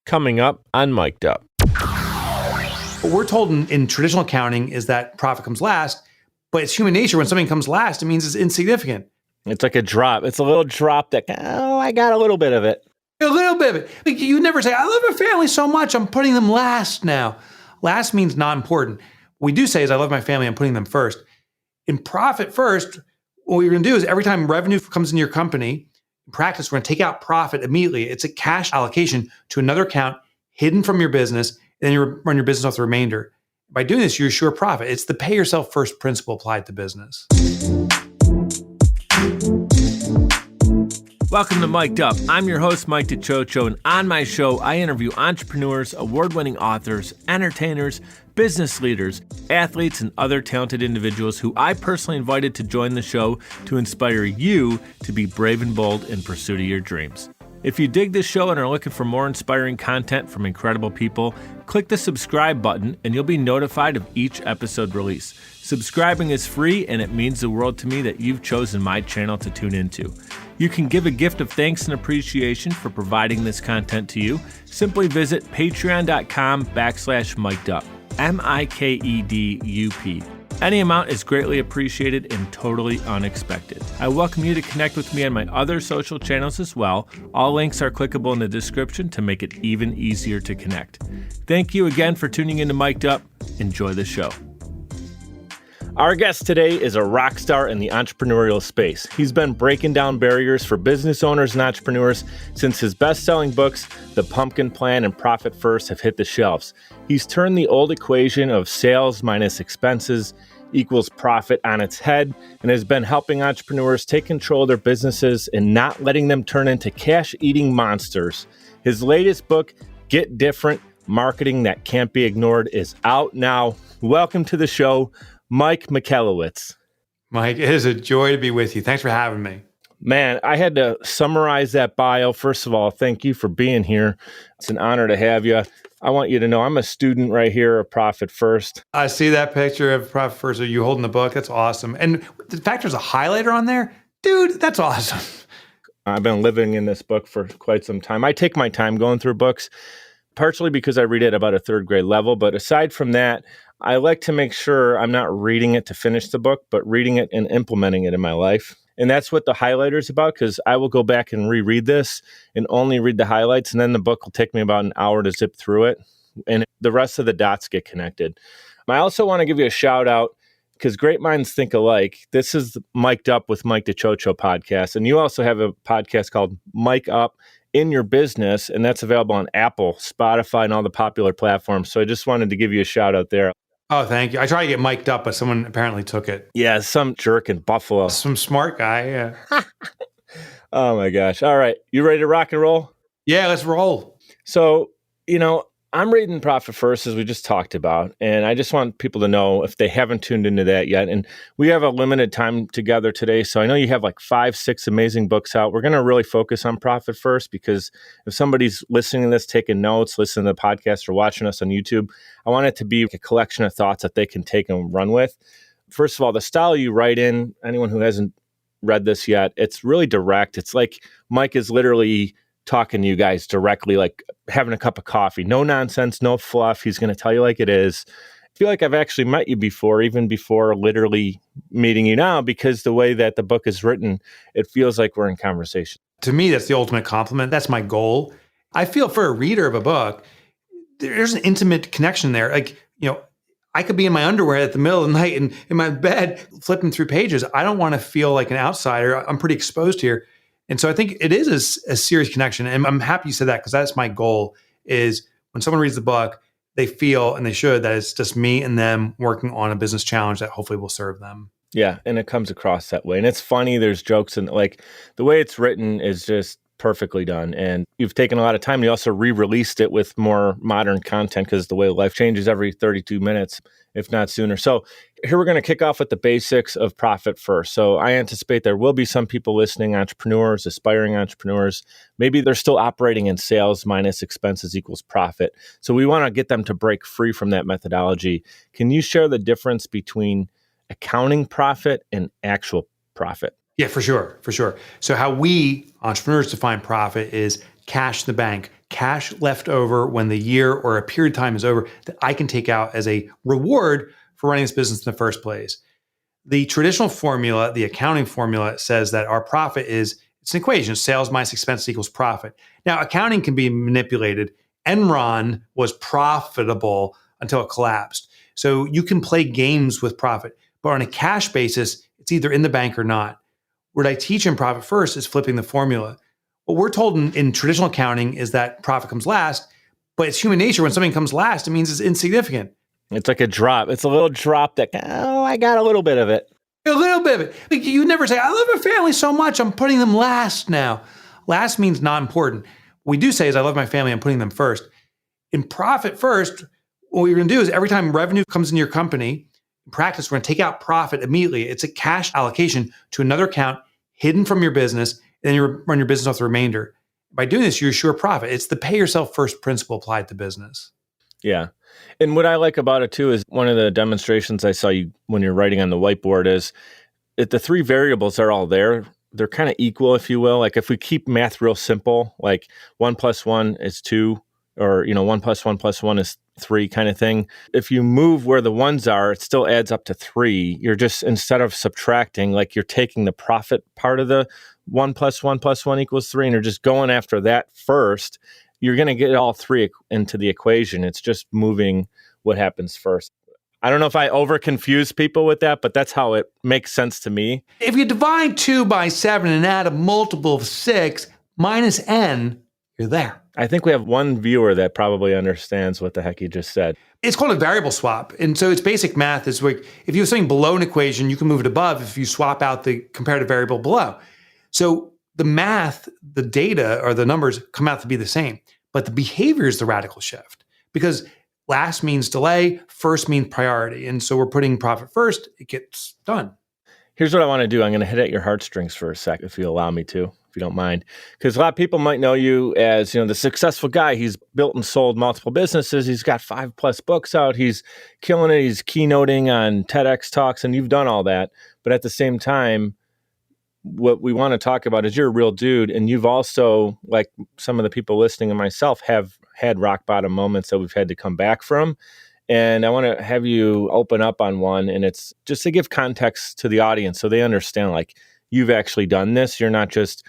coming up on Mic'd Up. What we're told in traditional accounting is that profit comes last, but it's human nature. When something comes last, it means it's insignificant. It's like a drop. It's a little drop that, I got a little bit of it. A little bit of it. Like, you never say, I love my family so much, I'm putting them last now. Last means not important. What we do say is, I love my family, I'm putting them first. In profit first, what you're going to do is every time revenue comes into your company, in practice, we're going to take out profit immediately. It's a cash allocation to another account hidden from your business, and then you run your business off the remainder. By doing this, you assure profit. It's the pay yourself first principle applied to business. Welcome to Mic'd Up. I'm your host, Mike DiCioccio, and on my show, I interview entrepreneurs, award-winning authors, entertainers, business leaders, athletes, and other talented individuals who I personally invited to join the show to inspire you to be brave and bold in pursuit of your dreams. If you dig this show and are looking for more inspiring content from incredible people, click the subscribe button and you'll be notified of each episode release. Subscribing is free and it means the world to me that you've chosen my channel to tune into. You can give a gift of thanks and appreciation for providing this content to you. Simply visit patreon.com/mikedup. MIKEDUP. Any amount is greatly appreciated and totally unexpected. I welcome you to connect with me on my other social channels as well. All links are clickable in the description to make it even easier to connect. Thank you again for tuning into Mic'd Up. Enjoy the show. Our guest today is a rock star in the entrepreneurial space. He's been breaking down barriers for business owners and entrepreneurs since his best-selling books, The Pumpkin Plan and Profit First, have hit the shelves. He's turned the old equation of sales minus expenses equals profit on its head and has been helping entrepreneurs take control of their businesses and not letting them turn into cash-eating monsters. His latest book, Get Different, Marketing That Can't Be Ignored, is out now. Welcome to the show, Mike Michalowicz. Mike, it is a joy to be with you. Thanks for having me. Man, I had to summarize that bio. First of all, thank you for being here. It's an honor to have you. I want you to know I'm a student right here of Profit First. I see that picture of Profit First. Are you holding the book? That's awesome. And the fact there's a highlighter on there, dude, that's awesome. I've been living in this book for quite some time. I take my time going through books, partially because I read it at about a third grade level. But aside from that, I like to make sure I'm not reading it to finish the book, but reading it and implementing it in my life. And that's what the highlighter is about, because I will go back and reread this and only read the highlights. And then the book will take me about an hour to zip through it. And the rest of the dots get connected. I also want to give you a shout out because great minds think alike. This is Mic'd Up with Mike DiCioccio podcast. And you also have a podcast called Mic Up in Your Business. And that's available on Apple, Spotify, and all the popular platforms. So I just wanted to give you a shout out there. Oh, thank you. I tried to get mic'd up, but someone apparently took it. Yeah, some jerk in Buffalo. Some smart guy, yeah. Oh my gosh. All right. You ready to rock and roll? Yeah, let's roll. So, I'm reading Profit First, as we just talked about, and I just want people to know if they haven't tuned into that yet. And we have a limited time together today, so I know you have like 5-6 amazing books out. We're going to really focus on Profit First because if somebody's listening to this, taking notes, listening to the podcast, or watching us on YouTube, I want it to be a collection of thoughts that they can take and run with. First of all, the style you write in, anyone who hasn't read this yet, it's really direct. It's like Mike is literally talking to you guys directly, like having a cup of coffee. No nonsense, no fluff. He's going to tell you like it is. I feel like I've actually met you before, even before literally meeting you now, because the way that the book is written, it feels like we're in conversation. To me, that's the ultimate compliment. That's my goal. I feel for a reader of a book, there's an intimate connection there. Like, I could be in my underwear at the middle of the night and in my bed flipping through pages. I don't want to feel like an outsider. I'm pretty exposed here. And so I think it is a serious connection. And I'm happy you said that because that's my goal is when someone reads the book, they feel, and they should, that it's just me and them working on a business challenge that hopefully will serve them. Yeah. And it comes across that way. And it's funny. There's jokes and like the way it's written is just perfectly done. And you've taken a lot of time. You also re-released it with more modern content because the way life changes every 32 minutes, if not sooner. So here we're going to kick off with the basics of Profit First. So I anticipate there will be some people listening, entrepreneurs, aspiring entrepreneurs. Maybe they're still operating in sales minus expenses equals profit. So we want to get them to break free from that methodology. Can you share the difference between accounting profit and actual profit? Yeah, for sure. So how we entrepreneurs define profit is cash in the bank, cash left over when the year or a period of time is over that I can take out as a reward for running this business in the first place. The traditional formula, the accounting formula, says that our profit it's an equation, sales minus expense equals profit. Now, accounting can be manipulated. Enron was profitable until it collapsed. So you can play games with profit, but on a cash basis, it's either in the bank or not. What I teach in Profit First is flipping the formula. What we're told in traditional accounting is that profit comes last, but it's human nature. When something comes last, it means it's insignificant. It's like a drop. It's a little drop that, I got a little bit of it. A little bit of it. Like, you never say, I love my family so much, I'm putting them last now. Last means not important. What we do say is, I love my family, I'm putting them first. In Profit First, what you're going to do is every time revenue comes into your company, in practice, we're going to take out profit immediately. It's a cash allocation to another account hidden from your business, and then you run your business off the remainder. By doing this, you assure profit. It's the pay yourself first principle applied to business. Yeah. And what I like about it too is one of the demonstrations I saw you when you're writing on the whiteboard is that the three variables are all there. They're kind of equal, if you will. Like if we keep math real simple, like 1 + 1 is 2, or 1 + 1 + 1 is 3 kind of thing. If you move where the ones are, it still adds up to 3. You're just, instead of subtracting, like you're taking the profit part of the 1 + 1 + 1 = 3, and you're just going after that first. You're going to get all 3 into the equation. It's just moving what happens first. I don't know if I over confuse people with that, but that's how it makes sense to me. If you divide 2 by 7 and add a multiple of 6 minus n, you're there. I think we have one viewer that probably understands what the heck you just said. It's called a variable swap. And so it's basic math. It's like if you have something below an equation, you can move it above if you swap out the comparative variable below. So the math, the data, or the numbers come out to be the same, but the behavior is the radical shift, because last means delay, first means priority. And so we're putting profit first, it gets done. Here's what I want to do. I'm going to hit at your heartstrings for a sec, if you allow me to, if you don't mind. Because a lot of people might know you as, the successful guy. He's built and sold multiple businesses. He's got 5+ books out. He's killing it. He's keynoting on TEDx talks, and you've done all that. But at the same time, what we want to talk about is you're a real dude, and you've also, like some of the people listening and myself, have had rock bottom moments that we've had to come back from. And I want to have you open up on one, and it's just to give context to the audience so they understand, like, you've actually done this. You're not just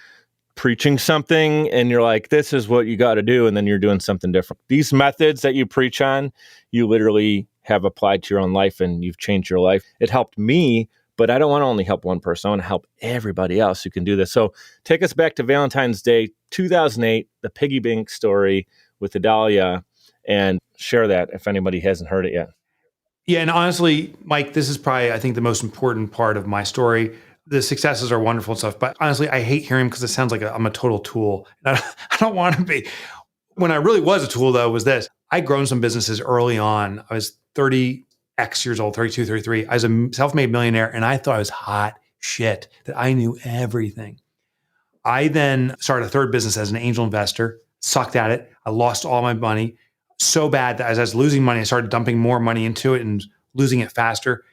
preaching something and you're like, this is what you got to do, and then you're doing something different. These methods that you preach on, you literally have applied to your own life, and you've changed your life. It helped me, but I don't want to only help one person. I want to help everybody else who can do this. So take us back to Valentine's Day, 2008, the piggy bank story with Adalia, and share that if anybody hasn't heard it yet. Yeah, and honestly, Mike, this is probably, I think, the most important part of my story. The successes are wonderful and stuff, but honestly, I hate hearing because it sounds like I'm a total tool. And I don't want to be. When I really was a tool, though, was this. I'd grown some businesses early on. I was 30X years old, 32, 33. I was a self-made millionaire, and I thought I was hot shit, that I knew everything. I then started a third business as an angel investor, sucked at it. I lost all my money so bad that as I was losing money, I started dumping more money into it and losing it faster.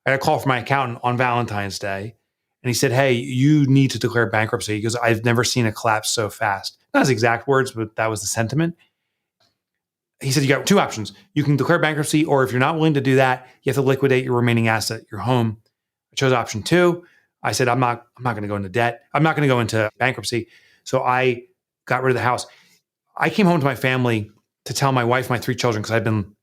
I got a call from my accountant on Valentine's Day, and he said, hey, you need to declare bankruptcy. He goes, I've never seen a collapse so fast. Not his exact words, but that was the sentiment. He said, you got 2 options. You can declare bankruptcy, or if you're not willing to do that, you have to liquidate your remaining asset, your home. I chose option 2. I said, I'm not going to go into debt. I'm not going to go into bankruptcy. So I got rid of the house. I came home to my family to tell my wife, my 3 children, because I'd been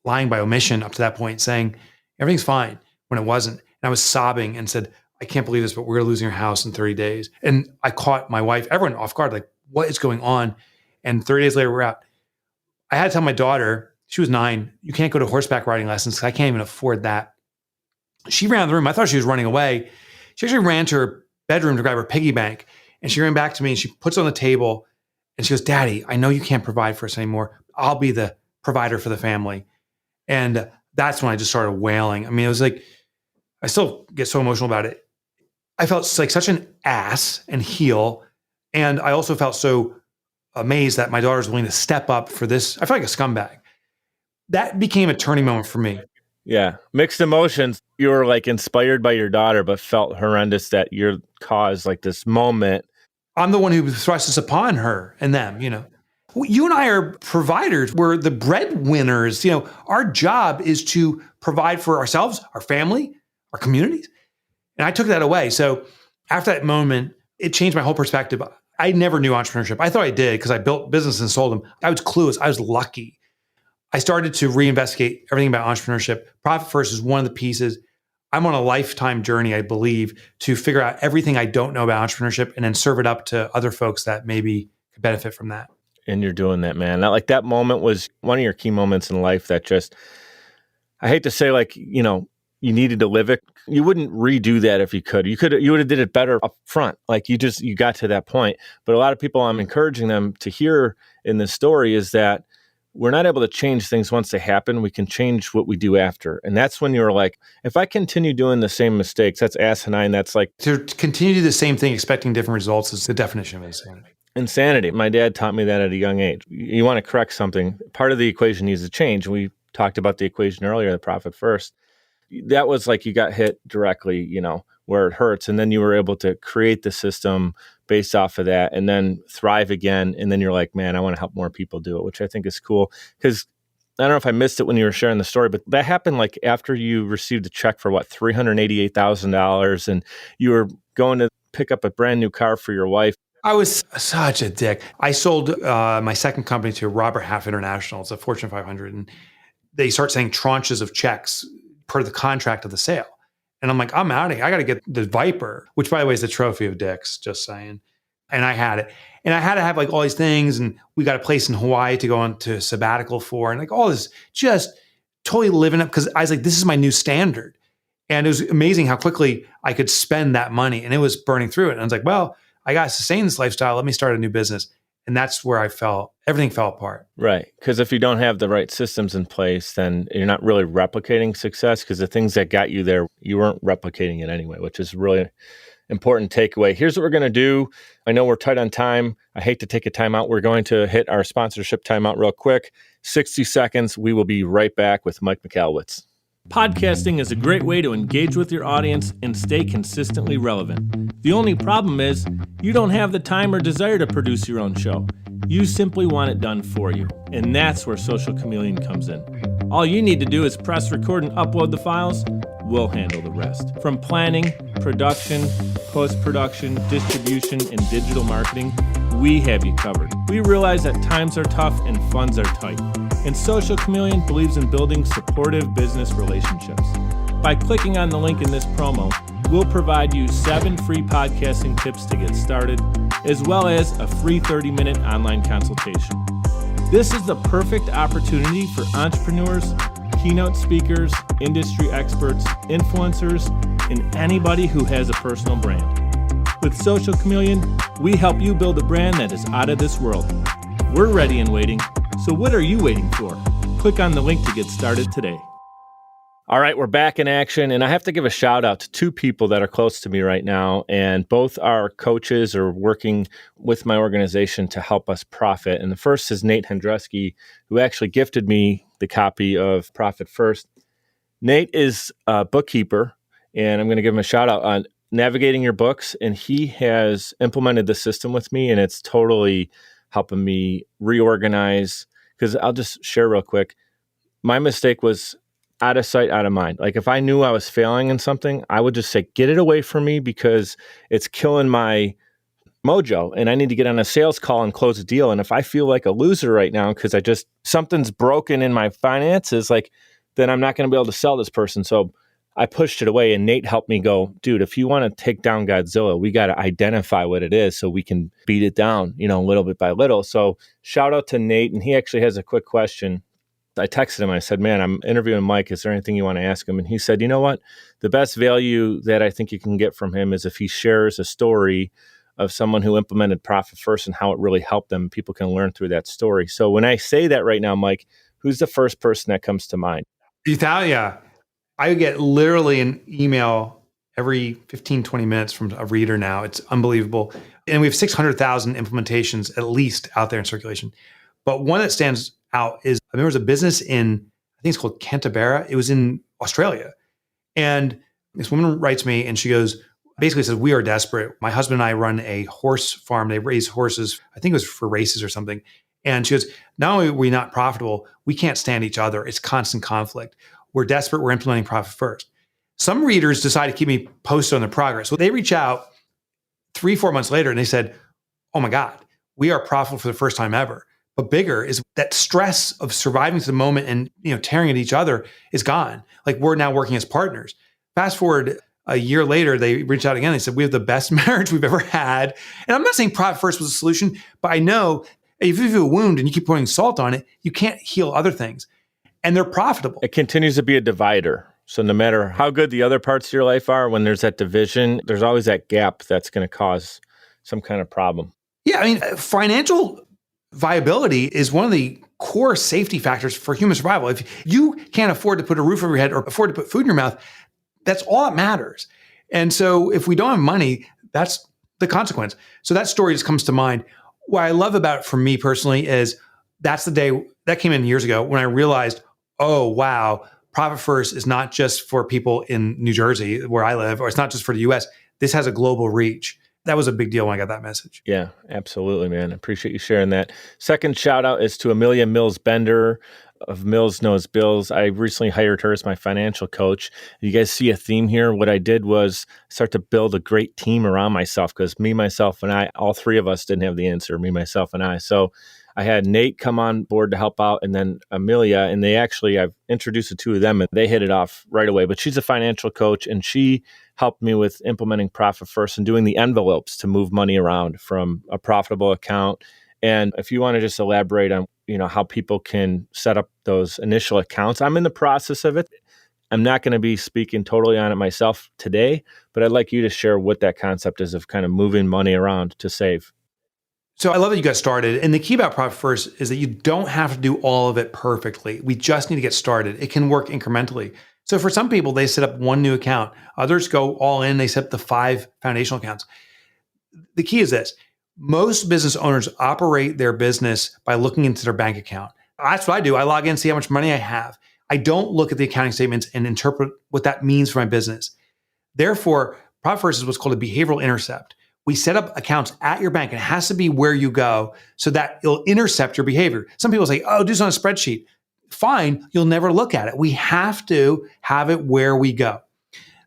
lying by omission up to that point, saying everything's fine when it wasn't. And I was sobbing and said, I can't believe this, but we're losing our house in 30 days. And I caught my wife, everyone off guard, like, what is going on? And 30 days later, we're out. I had to tell my daughter, she was 9, you can't go to horseback riding lessons because I can't even afford that. She ran out of the room. I thought she was running away. She actually ran to her bedroom to grab her piggy bank. And she ran back to me and she puts it on the table. And she goes, Daddy, I know you can't provide for us anymore. I'll be the provider for the family. And that's when I just started wailing. I mean, it was like, I still get so emotional about it. I felt like such an ass and heel. And I also felt so amazed that my daughter was willing to step up for this. I felt like a scumbag. That became a turning moment for me. Yeah. Mixed emotions. You were like inspired by your daughter, but felt horrendous that your caused like this moment. I'm the one who thrusts this upon her and them, You and I are providers. We're the breadwinners. Our job is to provide for ourselves, our family, our communities. And I took that away. So after that moment, it changed my whole perspective. I never knew entrepreneurship. I thought I did because I built business and sold them. I was clueless. I was lucky. I started to reinvestigate everything about entrepreneurship. Profit First is one of the pieces. I'm on a lifetime journey, I believe, to figure out everything I don't know about entrepreneurship and then serve it up to other folks that maybe could benefit from that. And you're doing that, man. Like that moment was one of your key moments in life that just, I hate to say you needed to live it. You wouldn't redo that if you could. You would have did it better up front. Like you got to that point. But a lot of people, I'm encouraging them to hear in this story is that we're not able to change things once they happen. We can change what we do after. And that's when you're like, if I continue doing the same mistakes, that's asinine. That's like to continue to do the same thing, expecting different results is the definition of insanity. Insanity. My dad taught me that at a young age. You want to correct something. Part of the equation needs to change. We talked about the equation earlier, the profit first. That was like you got hit directly, where it hurts. And then you were able to create the system based off of that and then thrive again. And then you're like, man, I want to help more people do it, which I think is cool. Because I don't know if I missed it when you were sharing the story, but that happened like after you received a check for $388,000 and you were going to pick up a brand new car for your wife. I was such a dick. I sold my second company to Robert Half International. It's a Fortune 500. And they start saying tranches of checks per the contract of the sale. And I'm like, I'm out of here. I got to get the Viper, which by the way is the trophy of dicks, just saying. And I had it. And I had to have like all these things. And we got a place in Hawaii to go on to sabbatical for. And like all this, just totally living up because I was like, this is my new standard. And it was amazing how quickly I could spend that money. And it was burning through it. And I was like, well, I got to sustain this lifestyle. Let me start a new business. And that's where everything fell apart. Right. Because if you don't have the right systems in place, then you're not really replicating success because the things that got you there, you weren't replicating it anyway, which is really important takeaway. Here's what we're going to do. I know we're tight on time. I hate to take a time out. We're going to hit our sponsorship timeout real quick. 60 seconds. We will be right back with Mike Michalowicz. Podcasting is a great way to engage with your audience and stay consistently relevant. The only problem is you don't have the time or desire to produce your own show. You simply want it done for you. And that's where Social Chameleon comes in. All you need to do is press record and upload the files. We'll handle the rest. From planning, production, post-production, distribution, and digital marketing, we have you covered. We realize that times are tough and funds are tight. And Social Chameleon believes in building supportive business relationships. By clicking on the link in this promo, we'll provide you 7 free podcasting tips to get started, as well as a free 30-minute online consultation. This is the perfect opportunity for entrepreneurs, keynote speakers, industry experts, influencers, and anybody who has a personal brand. With Social Chameleon, we help you build a brand that is out of this world. We're ready and waiting. So what are you waiting for? Click on the link to get started today. All right, we're back in action, and I have to give a shout out to 2 people that are close to me right now, and both are coaches or working with my organization to help us profit. And the first is Nate Hendresky, who actually gifted me the copy of Profit First. Nate is a bookkeeper, and I'm going to give him a shout out on navigating your books, and he has implemented the system with me, and it's totally helping me reorganize. Because I'll just share real quick. My mistake was out of sight, out of mind. Like if I knew I was failing in something, I would just say, get it away from me because it's killing my mojo and I need to get on a sales call and close a deal. And if I feel like a loser right now because something's broken in my finances, then I'm not going to be able to sell this person. So I pushed it away and Nate helped me go, dude, if you want to take down Godzilla, we got to identify what it is so we can beat it down, little bit by little. So shout out to Nate. And he actually has a quick question. I texted him. I said, man, I'm interviewing Mike. Is there anything you want to ask him? And he said, you know what? The best value that I think you can get from him is if he shares a story of someone who implemented Profit First and how it really helped them. People can learn through that story. So when I say that right now, Mike, who's the first person that comes to mind? Yeah. I get literally an email every 15, 20 minutes from a reader now. It's unbelievable. And we have 600,000 implementations at least out there in circulation. But one that stands out is there was a business in, I think it's called Canterbury. It was in Australia. And this woman writes me and she goes, basically said, we are desperate. My husband and I run a horse farm. They raise horses. I think it was for races or something. And she goes, not only are we not profitable, we can't stand each other. It's constant conflict. We're desperate. We're implementing profit first. Some readers decide to keep me posted on the progress. So they reach out 3-4 months later and they said, oh my God, we are profitable for the first time ever. But bigger is that stress of surviving to the moment and tearing at each other is gone. Like we're now working as partners. Fast forward a year later, they reached out again. They said, we have the best marriage we've ever had. And I'm not saying profit first was the solution, but I know if you have a wound and you keep pouring salt on it, you can't heal other things. And they're profitable. It continues to be a divider. So no matter how good the other parts of your life are, when there's that division, there's always that gap that's going to cause some kind of problem. Yeah, I mean, financial viability is one of the core safety factors for human survival. If you can't afford to put a roof over your head or afford to put food in your mouth, that's all that matters. And so if we don't have money, that's the consequence. So that story just comes to mind. What I love about it for me personally is that's the day that came in years ago when I realized, oh, wow, Profit First is not just for people in New Jersey where I live, or it's not just for the US. This has a global reach. That was a big deal when I got that message. Yeah, absolutely, man. I appreciate you sharing that. Second shout out is to Amelia Mills Bender of Mills Knows Bills. I recently hired her as my financial coach. You guys see a theme here. What I did was start to build a great team around myself because me, myself, and I, all three of us didn't have the answer, me, myself, and I. So I had Nate come on board to help out and then Amelia, and I've introduced the two of them and they hit it off right away. But she's a financial coach and she helped me with implementing Profit First and doing the envelopes to move money around from a profitable account. And if you want to just elaborate on, how people can set up those initial accounts, I'm in the process of it. I'm not going to be speaking totally on it myself today, but I'd like you to share what that concept is of kind of moving money around to save. So I love that you got started. And the key about Profit First is that you don't have to do all of it perfectly. We just need to get started. It can work incrementally. So for some people, they set up one new account. Others go all in. They set up the 5 foundational accounts. The key is this. Most business owners operate their business by looking into their bank account. That's what I do. I log in, see how much money I have. I don't look at the accounting statements and interpret what that means for my business. Therefore, Profit First is what's called a behavioral intercept. We set up accounts at your bank. It has to be where you go so that it'll intercept your behavior. Some people say, oh, do this on a spreadsheet. Fine, you'll never look at it. We have to have it where we go.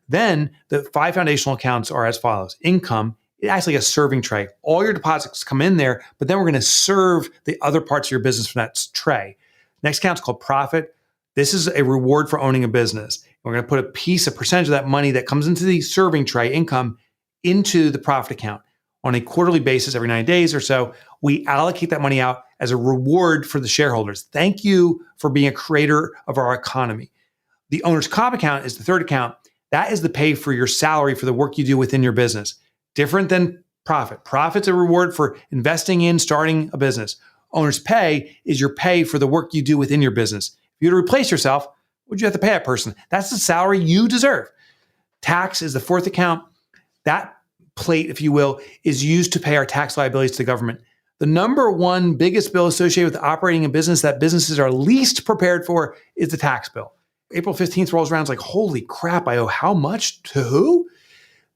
Then the 5 foundational accounts are as follows. Income, it acts like a serving tray. All your deposits come in there, but then we're going to serve the other parts of your business from that tray. Next account is called profit. This is a reward for owning a business. We're going to put a percentage of that money that comes into the serving tray, income, into the profit account on a quarterly basis every 90 days or so. We allocate that money out as a reward for the shareholders. Thank you for being a creator of our economy. The owner's comp account is the third account. That is the pay for your salary for the work you do within your business. Different than profit. Profit's a reward for investing in, starting a business. Owner's pay is your pay for the work you do within your business. If you were to replace yourself, would you have to pay that person? That's the salary you deserve. Tax is the fourth account. That plate, if you will, is used to pay our tax liabilities to the government. The number one biggest bill associated with operating a business that businesses are least prepared for is the tax bill. April 15th rolls around, it's like, holy crap, I owe how much to who?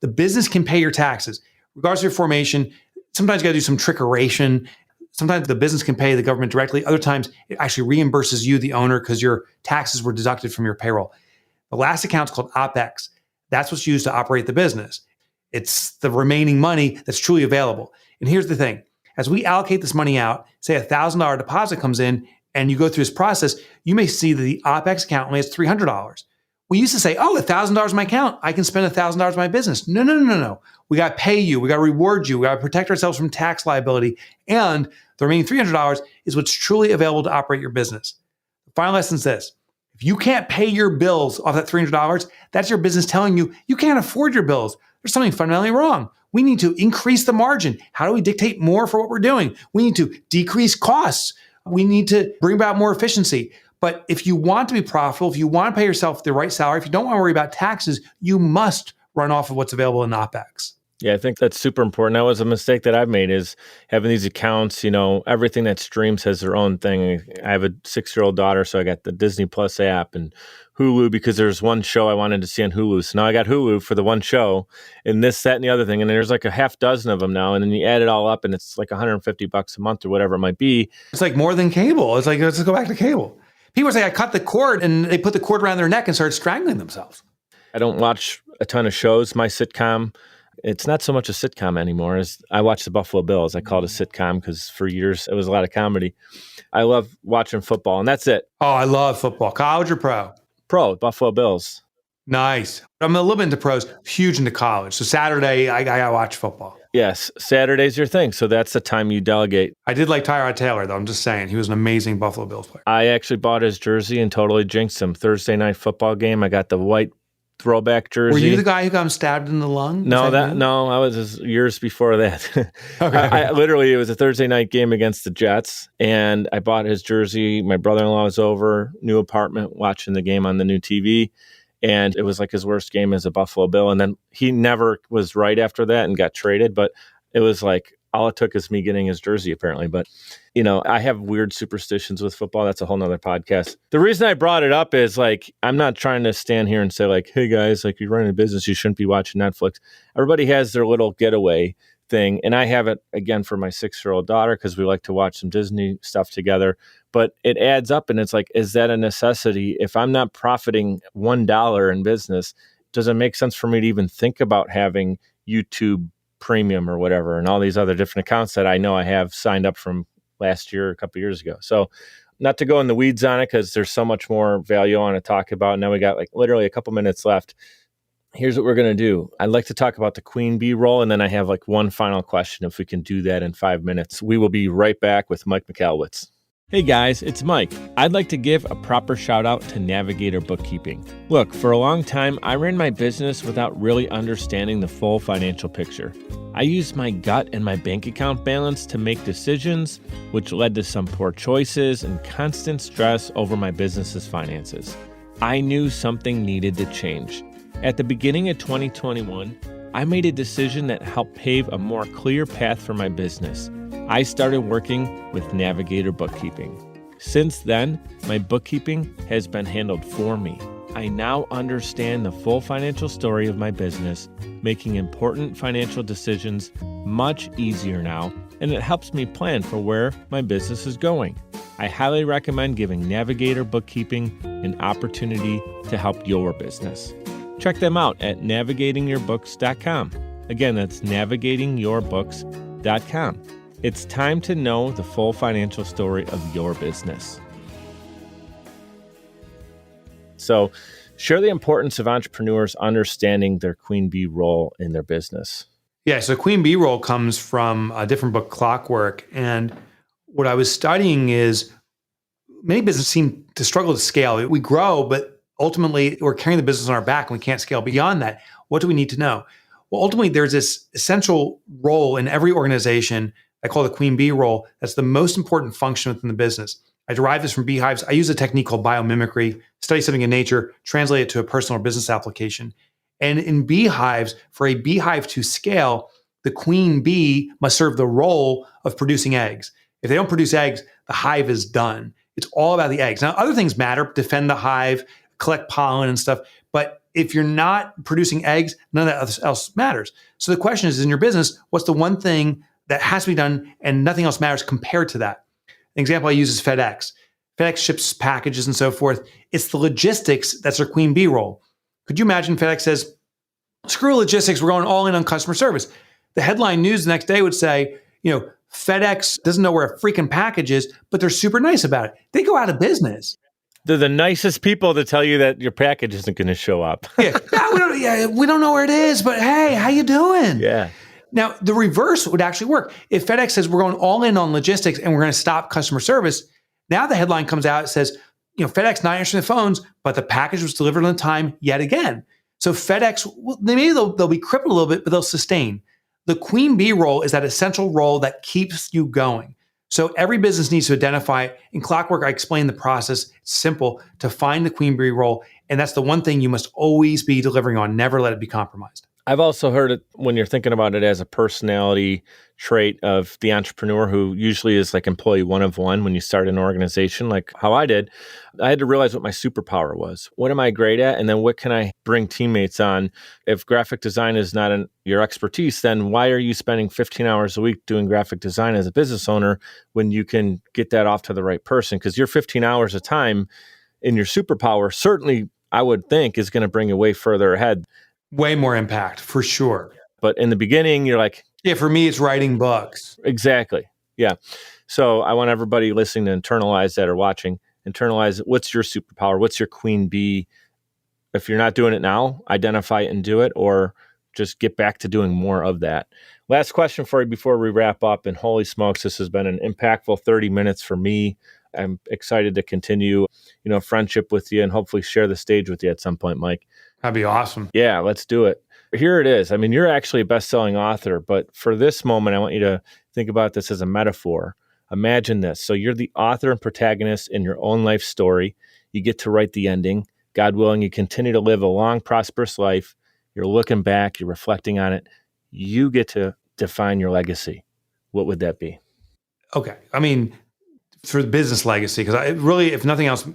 The business can pay your taxes. Regardless of your formation, sometimes you got to do some trickeration. Sometimes the business can pay the government directly. Other times it actually reimburses you, the owner, because your taxes were deducted from your payroll. The last account is called OPEX. That's what's used to operate the business. It's the remaining money that's truly available. And here's the thing. As we allocate this money out, say a $1,000 deposit comes in and you go through this process, you may see that the OPEX account only has $300. We used to say, oh, $1,000 in my account, I can spend $1,000 in my business. No. We got to pay you. We got to reward you. We got to protect ourselves from tax liability. And the remaining $300 is what's truly available to operate your business. The final lesson is this. If you can't pay your bills off that $300, that's your business telling you you can't afford your bills. There's something fundamentally wrong. We need to increase the margin. How do we dictate more for what we're doing? We need to decrease costs. We need to bring about more efficiency. But if you want to be profitable, if you want to pay yourself the right salary, if you don't want to worry about taxes, you must run off of what's available in OPEX. Yeah, I think that's super important. That was a mistake that I've made is having these accounts, everything that streams has their own thing. I have a 6-year-old daughter, so I got the Disney Plus app and Hulu because there's one show I wanted to see on Hulu. So now I got Hulu for the one show and this, that, and the other thing. And there's like a half dozen of them now. And then you add it all up and it's like $150 a month or whatever it might be. It's like more than cable. It's like, let's go back to cable. People say, I cut the cord, and they put the cord around their neck and start strangling themselves. I don't watch a ton of shows. My sitcom, it's not so much a sitcom anymore as I watch the Buffalo Bills. I call it a sitcom because for years it was a lot of comedy. I love watching football, and that's it. Oh, I love football. College or pro? Pro, Buffalo Bills. Nice. I'm a little bit into pros, huge into college. So Saturday, I got to watch football. Yes, Saturday's your thing. So that's the time you delegate. I did like Tyrod Taylor, though. I'm just saying. He was an amazing Buffalo Bills player. I actually bought his jersey and totally jinxed him. Thursday night football game, I got the white throwback jersey. Were you the guy who got him stabbed in the lung? No, I was years before that. Okay. I literally, it was a Thursday night game against the Jets, and I bought his jersey. My brother-in-law was over, new apartment, watching the game on the new TV, and it was like his worst game as a Buffalo Bill. And then he never was right after that and got traded, but it was like all it took is me getting his jersey, apparently. But, I have weird superstitions with football. That's a whole nother podcast. The reason I brought it up is like, I'm not trying to stand here and say like, hey guys, like you're running a business, you shouldn't be watching Netflix. Everybody has their little getaway thing. And I have it again for my 6-year-old daughter because we like to watch some Disney stuff together. But it adds up and it's like, is that a necessity? If I'm not profiting $1 in business, does it make sense for me to even think about having YouTube Premium or whatever and all these other different accounts that I know I have signed up from last year, a couple of years ago? So not to go in the weeds on it because there's so much more value I want to talk about. Now we got like literally a couple minutes left. Here's what we're going to do. I'd like to talk about the queen bee role, and then I have like one final question if we can do that in 5 minutes. We will be right back with Mike Michalowicz. Hey guys, it's Mike. I'd like to give a proper shout out to Navigator Bookkeeping. Look, for a long time, I ran my business without really understanding the full financial picture. I used my gut and my bank account balance to make decisions, which led to some poor choices and constant stress over my business's finances. I knew something needed to change. At the beginning of 2021, I made a decision that helped pave a more clear path for my business. I started working with Navigator Bookkeeping. Since then, my bookkeeping has been handled for me. I now understand the full financial story of my business, making important financial decisions much easier now, and it helps me plan for where my business is going. I highly recommend giving Navigator Bookkeeping an opportunity to help your business. Check them out at navigatingyourbooks.com. Again, that's navigatingyourbooks.com. It's time to know the full financial story of your business. So, share the importance of entrepreneurs understanding their queen bee role in their business. Yeah, so queen bee role comes from a different book, Clockwork. And what I was studying is many businesses seem to struggle to scale. We grow, but ultimately we're carrying the business on our back and we can't scale beyond that. What do we need to know? Well, ultimately, there's this essential role in every organization I call the queen bee role. That's the most important function within the business. I derive this from beehives. I use a technique called biomimicry, study something in nature, translate it to a personal or business application. And in beehives, for a beehive to scale, the queen bee must serve the role of producing eggs. If they don't produce eggs, the hive is done. It's all about the eggs. Now, other things matter, defend the hive, collect pollen and stuff. But if you're not producing eggs, none of that else matters. So the question is, in your business, what's the one thing that has to be done and nothing else matters compared to that? An example I use is FedEx. FedEx ships packages and so forth. It's the logistics that's their queen bee role. Could you imagine FedEx says, screw logistics, we're going all in on customer service. The headline news the next day would say, FedEx doesn't know where a freaking package is, but they're super nice about it. They go out of business. They're the nicest people to tell you that your package isn't going to show up. we don't know where it is, but hey, how you doing? Yeah. Now, the reverse would actually work. If FedEx says we're going all in on logistics and we're going to stop customer service, now the headline comes out, it says, FedEx not answering the phones, but the package was delivered on time yet again. So FedEx, they'll be crippled a little bit, but they'll sustain. The queen bee role is that essential role that keeps you going. So every business needs to identify it. In Clockwork, I explain the process. It's simple to find the queen bee role. And that's the one thing you must always be delivering on. Never let it be compromised. I've also heard it when you're thinking about it as a personality trait of the entrepreneur who usually is like employee one of one when you start an organization, like how I did. I had to realize what my superpower was. What am I great at? And then what can I bring teammates on? If graphic design is not your expertise, then why are you spending 15 hours a week doing graphic design as a business owner when you can get that off to the right person? Because your 15 hours of time in your superpower certainly, I would think, is going to bring you way further ahead. Way more impact, for sure. But in the beginning, you're like... Yeah, for me, it's writing books. Exactly. Yeah. So I want everybody listening to internalize that or watching. Internalize what's your superpower? What's your queen bee? If you're not doing it now, identify it and do it, or just get back to doing more of that. Last question for you before we wrap up. And holy smokes, this has been an impactful 30 minutes for me. I'm excited to continue, friendship with you and hopefully share the stage with you at some point, Mike. That'd be awesome. Yeah, let's do it. Here it is. I mean, you're actually a best-selling author, but for this moment, I want you to think about this as a metaphor. Imagine this. So you're the author and protagonist in your own life story. You get to write the ending. God willing, you continue to live a long, prosperous life. You're looking back. You're reflecting on it. You get to define your legacy. What would that be? Okay. I mean, for the business legacy, because I really, if nothing else,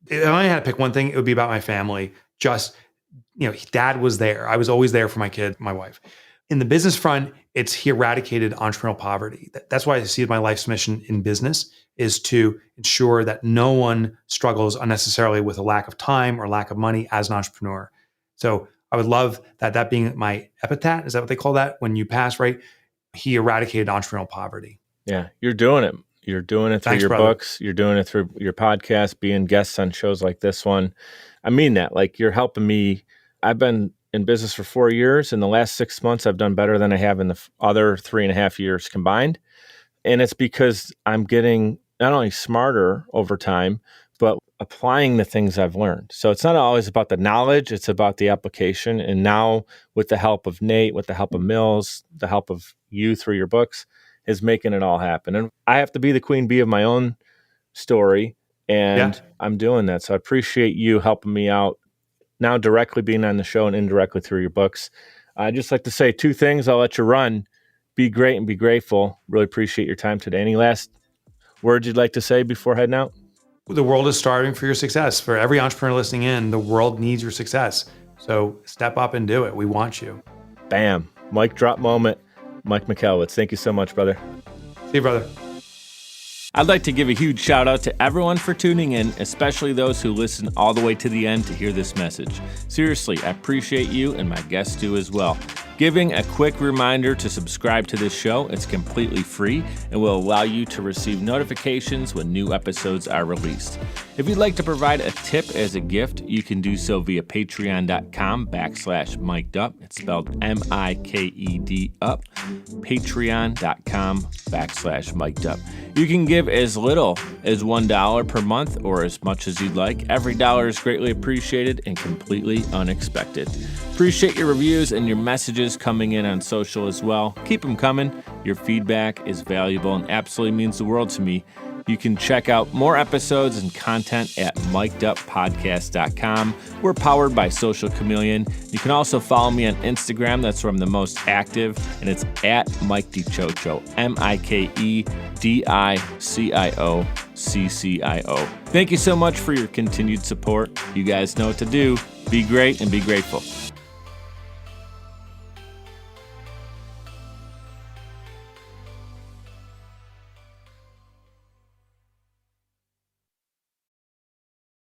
if I had to pick one thing, it would be about my family. Just, dad was there. I was always there for my kid, my wife. In the business front, he eradicated entrepreneurial poverty. That's why I see my life's mission in business is to ensure that no one struggles unnecessarily with a lack of time or lack of money as an entrepreneur. So I would love that being my epitaph. Is that what they call that when you pass, right? He eradicated entrepreneurial poverty. Yeah, you're doing it. You're doing it through your books. You're doing it through your podcast, being guests on shows like this one. I mean that. Like, you're helping me. I've been in business for 4 years. In the last 6 months, I've done better than I have in the other 3.5 years combined. And it's because I'm getting not only smarter over time, but applying the things I've learned. So it's not always about the knowledge. It's about the application. And now with the help of Nate, with the help of Mills, the help of you through your books, is making it all happen. And I have to be the queen bee of my own story, and I'm doing that. So I appreciate you helping me out now, directly being on the show and indirectly through your books. I'd just like to say 2 things. I'll let you run. Be great and be grateful. Really appreciate your time today. Any last words you'd like to say before heading out? The world is starving for your success. For every entrepreneur listening in, the world needs your success. So step up and do it. We want you. Bam. Mic drop moment. Mike Michalowicz. Thank you so much, brother. See you, brother. I'd like to give a huge shout out to everyone for tuning in, especially those who listen all the way to the end to hear this message. Seriously, I appreciate you, and my guests do as well. Giving a quick reminder to subscribe to this show. It's completely free and will allow you to receive notifications when new episodes are released. If you'd like to provide a tip as a gift, you can do so via patreon.com/mikedup. It's spelled MIKED up. Patreon.com/mikedup. You can give as little as $1 per month or as much as you'd like. Every dollar is greatly appreciated and completely unexpected. Appreciate your reviews and your messages coming in on social as well. Keep them coming. Your feedback is valuable and absolutely means the world to me. You can check out more episodes and content at mikeduppodcast.com. We're powered by Social Chameleon. You can also follow me on Instagram. That's where I'm the most active, and it's at Mike DiCioccio, MIKEDICIOCCIO. Thank you so much for your continued support. You guys know what to do. Be great and be grateful.